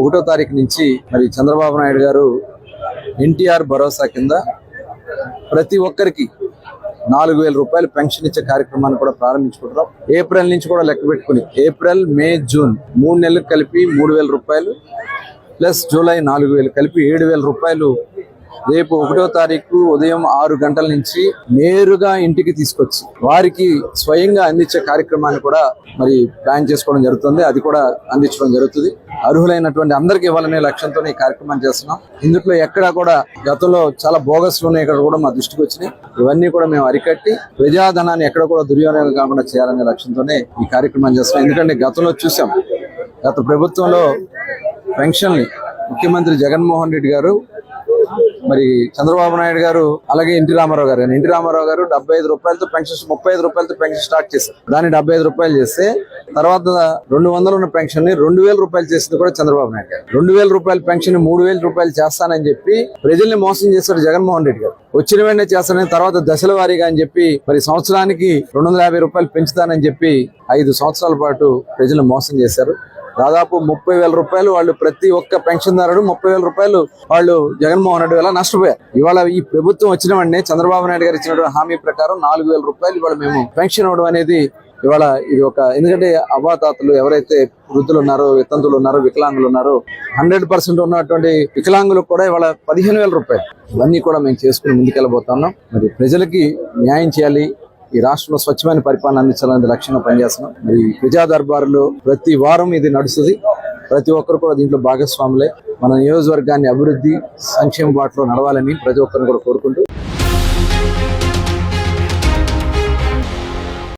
1వ తారీఖు నుంచి మరి చంద్రబాబు నాయుడు గారు ఎన్టీఆర్ భరోసా కింద ప్రతి ఒక్కరికి 4,000 రూపాయలు పెన్షన్ ఇచ్చే కార్యక్రమాన్ని కూడా ప్రారంభించుకుంటున్నాం. ఏప్రిల్ నుంచి కూడా లెక్క పెట్టుకుని ఏప్రిల్, మే, జూన్ 3 నెలలకు కలిపి 3,000 రూపాయలు ప్లస్ జూలై 4,000 కలిపి 7,000 రూపాయలు రేపు 1వ తారీఖు ఉదయం 6 గంటల నుంచి నేరుగా ఇంటికి తీసుకొచ్చి వారికి స్వయంగా అందించే కార్యక్రమాన్ని కూడా మరి ప్లాన్ చేసుకోవడం జరుగుతుంది. అది కూడా అందించడం జరుగుతుంది. అర్హులైనటువంటి అందరికీ ఇవ్వాలనే లక్ష్యంతో ఈ కార్యక్రమం చేస్తున్నాం. ఇందులో ఎక్కడా కూడా గతంలో చాలా బోగస్లు ఉన్నాయి, ఇక్కడ కూడా మా దృష్టికి వచ్చినాయి. ఇవన్నీ కూడా మేము అరికట్టి ప్రజాధనాన్ని ఎక్కడ కూడా దుర్వినియోగం కాకుండా చేయాలనే లక్ష్యంతోనే ఈ కార్యక్రమం చేస్తున్నాం. ఎందుకంటే గతంలో చూసాం, గత ప్రభుత్వంలో పెన్షన్ని ముఖ్యమంత్రి జగన్మోహన్ రెడ్డి గారు, మరి చంద్రబాబు నాయుడు గారు, అలాగే ఎన్టీ రామారావు గారు 75 రూపాయలతో పెన్షన్, 35 రూపాయలతో పెన్షన్ స్టార్ట్ చేశారు. దాన్ని 75 రూపాయలు చేస్తే తర్వాత 200 ఉన్న పెన్షన్ ని 2,000 రూపాయలు చేసింది కూడా చంద్రబాబు నాయుడు గారు. 2,000 రూపాయల పెన్షన్ 3,000 రూపాయలు చేస్తానని చెప్పి ప్రజల్ని మోసం చేశారు జగన్మోహన్ రెడ్డి గారు. వచ్చిన వెంటనే చేస్తానని, తర్వాత దశల వారీగా అని చెప్పి మరి సంవత్సరానికి 250 రూపాయలు పెంచుతానని చెప్పి 5 సంవత్సరాల పాటు ప్రజలు మోసం చేశారు. దాదాపు 30,000 రూపాయలు వాళ్ళు ప్రతి ఒక్క పెన్షన్దారుడు 30,000 రూపాయలు వాళ్ళు జగన్మోహన్ రెడ్డి వల్ల నష్టపోయారు. ఇవాళ ఈ ప్రభుత్వం వచ్చిన వెంటనే చంద్రబాబు నాయుడు గారు ఇచ్చినటువంటి హామీ ప్రకారం 4,000 రూపాయలు ఇవాళ మేము పెన్షన్ ఇవ్వడం అనేది ఇవాళ ఇది ఒక, ఎందుకంటే అవ్వాతాతలు ఎవరైతే వృద్ధులు ఉన్నారో, వితంతులు ఉన్నారో, వికలాంగులు ఉన్నారో 100% ఉన్నటువంటి వికలాంగులకు కూడా ఇవాళ 15,000 రూపాయలు. ఇవన్నీ కూడా మేము చేసుకుని ముందుకెళ్ళబోతున్నాం. మరి ప్రజలకి న్యాయం చేయాలి, ఈ రాష్ట్రంలో స్వచ్ఛమైన పరిపాలన అందించాలనే లక్ష్యంగా పనిచేస్తున్నాం. మరి ప్రజా దర్బారులో ప్రతి వారం ఇది నడుస్తుంది. ప్రతి ఒక్కరు కూడా దీంట్లో భాగస్వాములే. మన నియోజకవర్గాన్ని అభివృద్ధి, సంక్షేమ బాటలో నడవాలని ప్రతి ఒక్కరిని కూడా కోరుకుంటూ